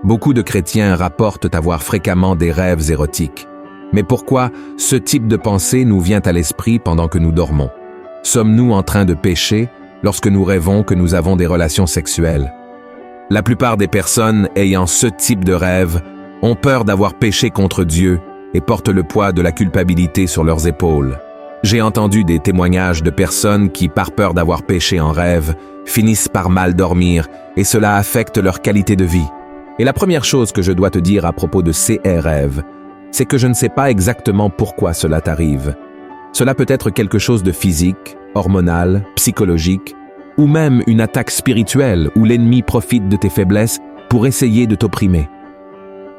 Beaucoup de chrétiens rapportent avoir fréquemment des rêves érotiques. Mais pourquoi ce type de pensée nous vient à l'esprit pendant que nous dormons? Sommes-nous en train de pécher lorsque nous rêvons que nous avons des relations sexuelles? La plupart des personnes ayant ce type de rêve ont peur d'avoir péché contre Dieu et portent le poids de la culpabilité sur leurs épaules. J'ai entendu des témoignages de personnes qui, par peur d'avoir péché en rêve, finissent par mal dormir et cela affecte leur qualité de vie. Et la première chose que je dois te dire à propos de ces rêves, c'est que je ne sais pas exactement pourquoi cela t'arrive. Cela peut être quelque chose de physique, hormonal, psychologique, ou même une attaque spirituelle où l'ennemi profite de tes faiblesses pour essayer de t'opprimer.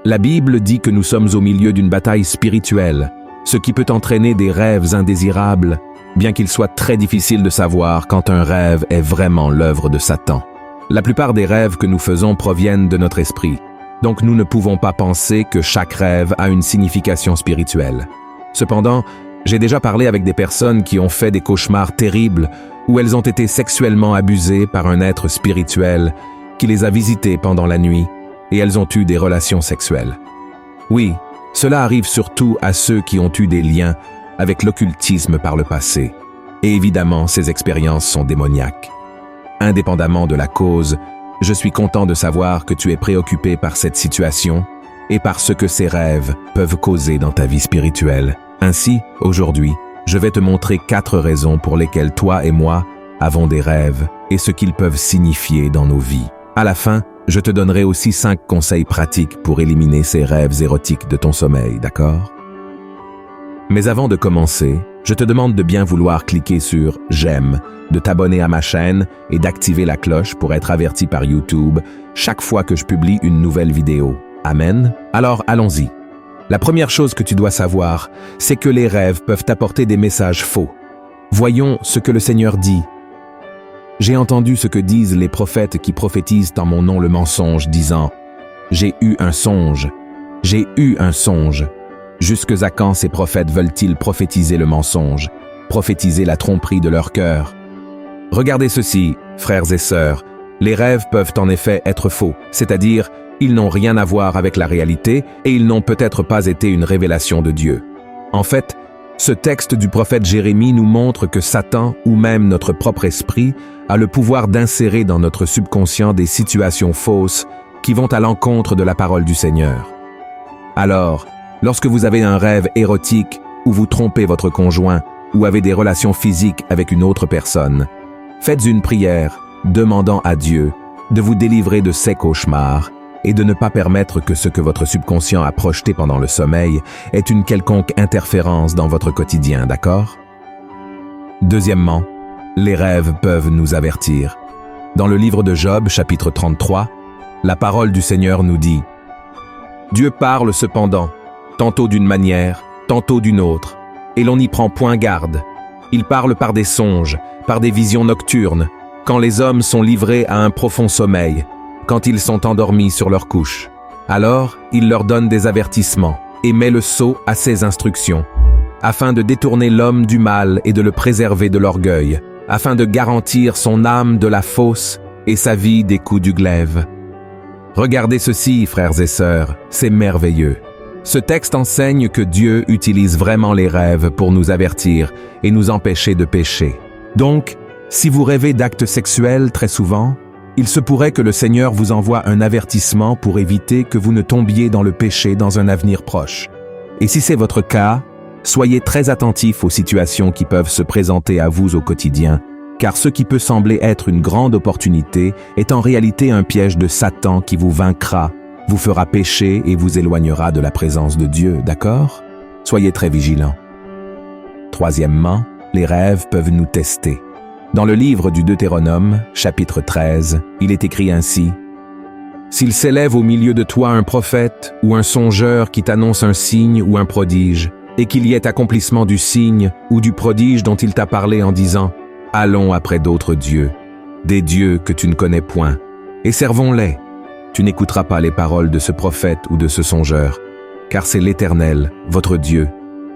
La Bible dit que nous sommes au milieu d'une bataille spirituelle, ce qui peut entraîner des rêves indésirables, bien qu'il soit très difficile de savoir quand un rêve est vraiment l'œuvre de Satan. La plupart des rêves que nous faisons proviennent de notre esprit, donc nous ne pouvons pas penser que chaque rêve a une signification spirituelle. Cependant, j'ai déjà parlé avec des personnes qui ont fait des cauchemars terribles où elles ont été sexuellement abusées par un être spirituel qui les a visitées pendant la nuit et elles ont eu des relations sexuelles. Oui, cela arrive surtout à ceux qui ont eu des liens avec l'occultisme par le passé. Et évidemment, ces expériences sont démoniaques. Indépendamment de la cause, je suis content de savoir que tu es préoccupé par cette situation et par ce que ces rêves peuvent causer dans ta vie spirituelle. Ainsi, aujourd'hui, je vais te montrer 4 raisons pour lesquelles toi et moi avons des rêves et ce qu'ils peuvent signifier dans nos vies. À la fin, je te donnerai aussi 5 conseils pratiques pour éliminer ces rêves érotiques de ton sommeil, d'accord? Mais avant de commencer, je te demande de bien vouloir cliquer sur « J'aime », de t'abonner à ma chaîne et d'activer la cloche pour être averti par YouTube chaque fois que je publie une nouvelle vidéo. Amen? Alors allons-y. La première chose que tu dois savoir, c'est que les rêves peuvent apporter des messages faux. Voyons ce que le Seigneur dit. J'ai entendu ce que disent les prophètes qui prophétisent en mon nom le mensonge, disant « J'ai eu un songe, j'ai eu un songe ». Jusque à quand ces prophètes veulent-ils prophétiser le mensonge, prophétiser la tromperie de leur cœur? Regardez ceci, frères et sœurs, les rêves peuvent en effet être faux, c'est-à-dire ils n'ont rien à voir avec la réalité et ils n'ont peut-être pas été une révélation de Dieu. En fait, ce texte du prophète Jérémie nous montre que Satan ou même notre propre esprit a le pouvoir d'insérer dans notre subconscient des situations fausses qui vont à l'encontre de la parole du Seigneur. Alors, lorsque vous avez un rêve érotique ou vous trompez votre conjoint ou avez des relations physiques avec une autre personne, faites une prière demandant à Dieu de vous délivrer de ces cauchemars et de ne pas permettre que ce que votre subconscient a projeté pendant le sommeil ait une quelconque interférence dans votre quotidien, d'accord? Deuxièmement, les rêves peuvent nous avertir. Dans le livre de Job, chapitre 33, la parole du Seigneur nous dit « Dieu parle cependant, tantôt d'une manière, tantôt d'une autre, et l'on n'y prend point garde. Il parle par des songes, par des visions nocturnes, quand les hommes sont livrés à un profond sommeil, quand ils sont endormis sur leur couche. Alors, il leur donne des avertissements et met le sceau à ses instructions, afin de détourner l'homme du mal et de le préserver de l'orgueil, afin de garantir son âme de la fausse et sa vie des coups du glaive. » Regardez ceci, frères et sœurs, c'est merveilleux. Ce texte enseigne que Dieu utilise vraiment les rêves pour nous avertir et nous empêcher de pécher. Donc, si vous rêvez d'actes sexuels très souvent, il se pourrait que le Seigneur vous envoie un avertissement pour éviter que vous ne tombiez dans le péché dans un avenir proche. Et si c'est votre cas, soyez très attentifs aux situations qui peuvent se présenter à vous au quotidien, car ce qui peut sembler être une grande opportunité est en réalité un piège de Satan qui vous vaincra, vous fera pécher et vous éloignera de la présence de Dieu, d'accord? Soyez très vigilants. Troisièmement, les rêves peuvent nous tester. Dans le livre du Deutéronome, chapitre 13, il est écrit ainsi « S'il s'élève au milieu de toi un prophète ou un songeur qui t'annonce un signe ou un prodige, et qu'il y ait accomplissement du signe ou du prodige dont il t'a parlé en disant « Allons après d'autres dieux, des dieux que tu ne connais point, et servons-les. » Tu n'écouteras pas les paroles de ce prophète ou de ce songeur, car c'est l'Éternel, votre Dieu,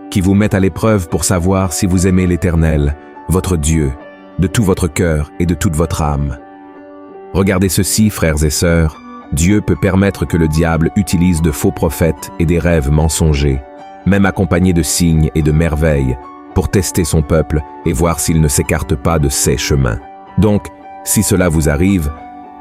qui vous met à l'épreuve pour savoir si vous aimez l'Éternel, votre Dieu, de tout votre cœur et de toute votre âme. Regardez ceci, frères et sœurs, Dieu peut permettre que le diable utilise de faux prophètes et des rêves mensongers, même accompagnés de signes et de merveilles, pour tester son peuple et voir s'il ne s'écarte pas de ses chemins. Donc, si cela vous arrive,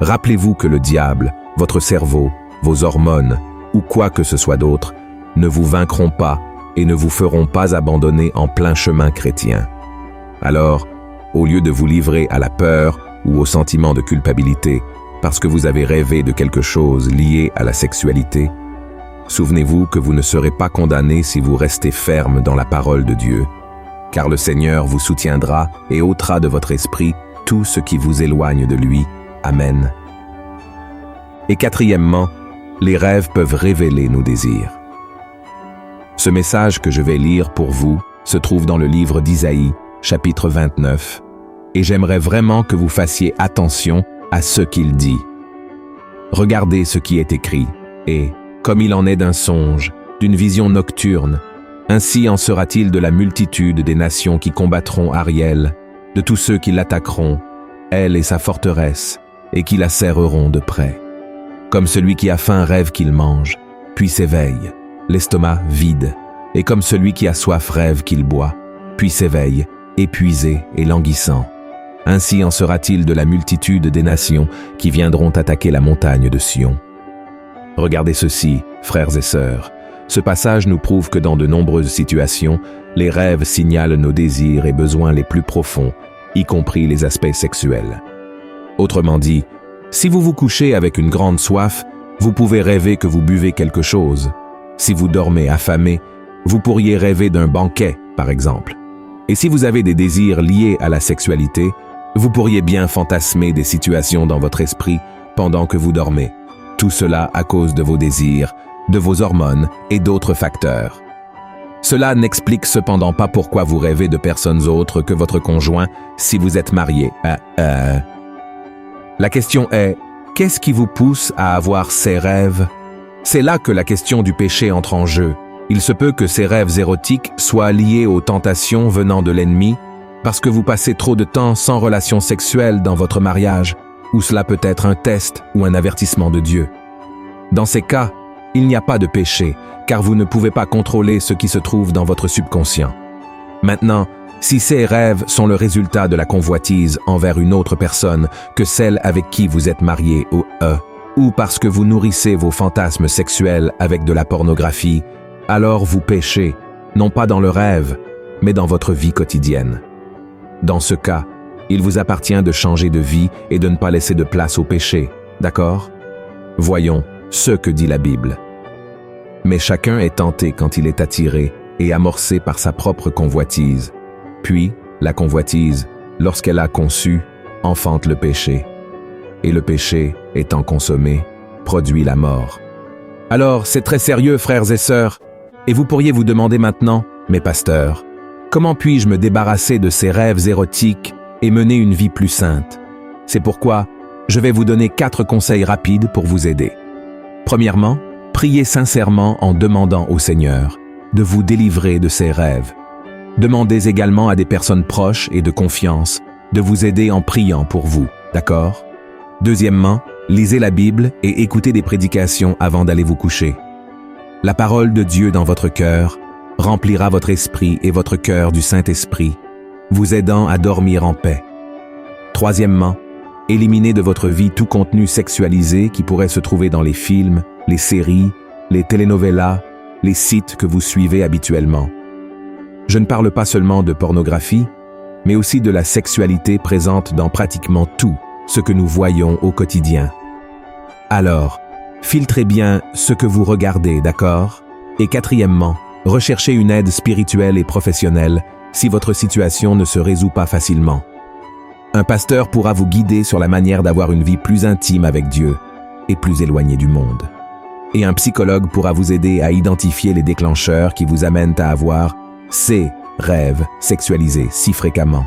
rappelez-vous que le diable, votre cerveau, vos hormones, ou quoi que ce soit d'autre, ne vous vaincront pas et ne vous feront pas abandonner en plein chemin chrétien. Alors, au lieu de vous livrer à la peur ou au sentiment de culpabilité, parce que vous avez rêvé de quelque chose lié à la sexualité, souvenez-vous que vous ne serez pas condamné si vous restez ferme dans la parole de Dieu, car le Seigneur vous soutiendra et ôtera de votre esprit tout ce qui vous éloigne de lui. Amen. Et quatrièmement, les rêves peuvent révéler nos désirs. Ce message que je vais lire pour vous se trouve dans le livre d'Isaïe, chapitre 29, et j'aimerais vraiment que vous fassiez attention à ce qu'il dit. Regardez ce qui est écrit, et, comme il en est d'un songe, d'une vision nocturne, ainsi en sera-t-il de la multitude des nations qui combattront Ariel, de tous ceux qui l'attaqueront, elle et sa forteresse, et qui la serreront de près. Comme celui qui a faim rêve qu'il mange, puis s'éveille, l'estomac vide, et comme celui qui a soif rêve qu'il boit, puis s'éveille, épuisé et languissant. Ainsi en sera-t-il de la multitude des nations qui viendront attaquer la montagne de Sion. Regardez ceci, frères et sœurs. Ce passage nous prouve que dans de nombreuses situations, les rêves signalent nos désirs et besoins les plus profonds, y compris les aspects sexuels. Autrement dit, si vous vous couchez avec une grande soif, vous pouvez rêver que vous buvez quelque chose. Si vous dormez affamé, vous pourriez rêver d'un banquet, par exemple. Et si vous avez des désirs liés à la sexualité, vous pourriez bien fantasmer des situations dans votre esprit pendant que vous dormez. Tout cela à cause de vos désirs, de vos hormones et d'autres facteurs. Cela n'explique cependant pas pourquoi vous rêvez de personnes autres que votre conjoint si vous êtes marié. La question est, qu'est-ce qui vous pousse à avoir ces rêves? C'est là que la question du péché entre en jeu. Il se peut que ces rêves érotiques soient liés aux tentations venant de l'ennemi, parce que vous passez trop de temps sans relation sexuelle dans votre mariage, ou cela peut être un test ou un avertissement de Dieu. Dans ces cas, il n'y a pas de péché, car vous ne pouvez pas contrôler ce qui se trouve dans votre subconscient. Maintenant, si ces rêves sont le résultat de la convoitise envers une autre personne que celle avec qui vous êtes marié ou parce que vous nourrissez vos fantasmes sexuels avec de la pornographie, alors vous péchez, non pas dans le rêve, mais dans votre vie quotidienne. Dans ce cas, il vous appartient de changer de vie et de ne pas laisser de place au péché, d'accord? Voyons ce que dit la Bible. Mais chacun est tenté quand il est attiré et amorcé par sa propre convoitise. Puis, la convoitise, lorsqu'elle a conçu, enfante le péché. Et le péché, étant consommé, produit la mort. Alors, c'est très sérieux, frères et sœurs. Et vous pourriez vous demander maintenant, mes pasteurs, comment puis-je me débarrasser de ces rêves érotiques et mener une vie plus sainte? C'est pourquoi je vais vous donner 4 conseils rapides pour vous aider. Premièrement, priez sincèrement en demandant au Seigneur de vous délivrer de ces rêves. Demandez également à des personnes proches et de confiance de vous aider en priant pour vous, d'accord? Deuxièmement, lisez la Bible et écoutez des prédications avant d'aller vous coucher. La parole de Dieu dans votre cœur remplira votre esprit et votre cœur du Saint-Esprit, vous aidant à dormir en paix. Troisièmement, éliminez de votre vie tout contenu sexualisé qui pourrait se trouver dans les films, les séries, les telenovelas, les sites que vous suivez habituellement. Je ne parle pas seulement de pornographie, mais aussi de la sexualité présente dans pratiquement tout ce que nous voyons au quotidien. Alors, filtrez bien ce que vous regardez, d'accord? Et quatrièmement, recherchez une aide spirituelle et professionnelle si votre situation ne se résout pas facilement. Un pasteur pourra vous guider sur la manière d'avoir une vie plus intime avec Dieu et plus éloignée du monde. Et un psychologue pourra vous aider à identifier les déclencheurs qui vous amènent à avoir ces rêves sexualisés si fréquemment.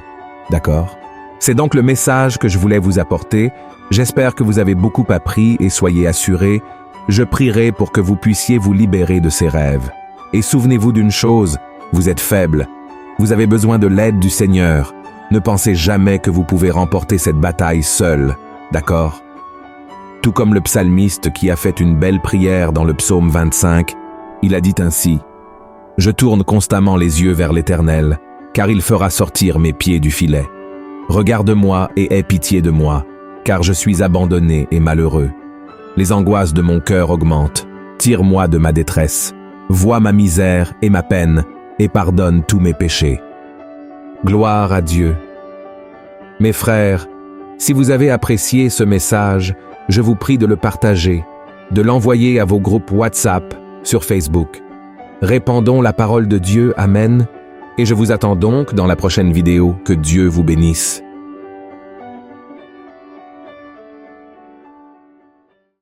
D'accord? C'est donc le message que je voulais vous apporter. J'espère que vous avez beaucoup appris et soyez assurés, je prierai pour que vous puissiez vous libérer de ces rêves. Et souvenez-vous d'une chose, vous êtes faible. Vous avez besoin de l'aide du Seigneur. Ne pensez jamais que vous pouvez remporter cette bataille seul. D'accord? Tout comme le psalmiste qui a fait une belle prière dans le psaume 25, il a dit ainsi: « Je tourne constamment les yeux vers l'Éternel, car il fera sortir mes pieds du filet. Regarde-moi et aie pitié de moi, car je suis abandonné et malheureux. Les angoisses de mon cœur augmentent. Tire-moi de ma détresse. Vois ma misère et ma peine, et pardonne tous mes péchés. » Gloire à Dieu. Mes frères, si vous avez apprécié ce message, je vous prie de le partager, de l'envoyer à vos groupes WhatsApp, sur Facebook. Répandons la parole de Dieu, Amen, et je vous attends donc dans la prochaine vidéo. Que Dieu vous bénisse.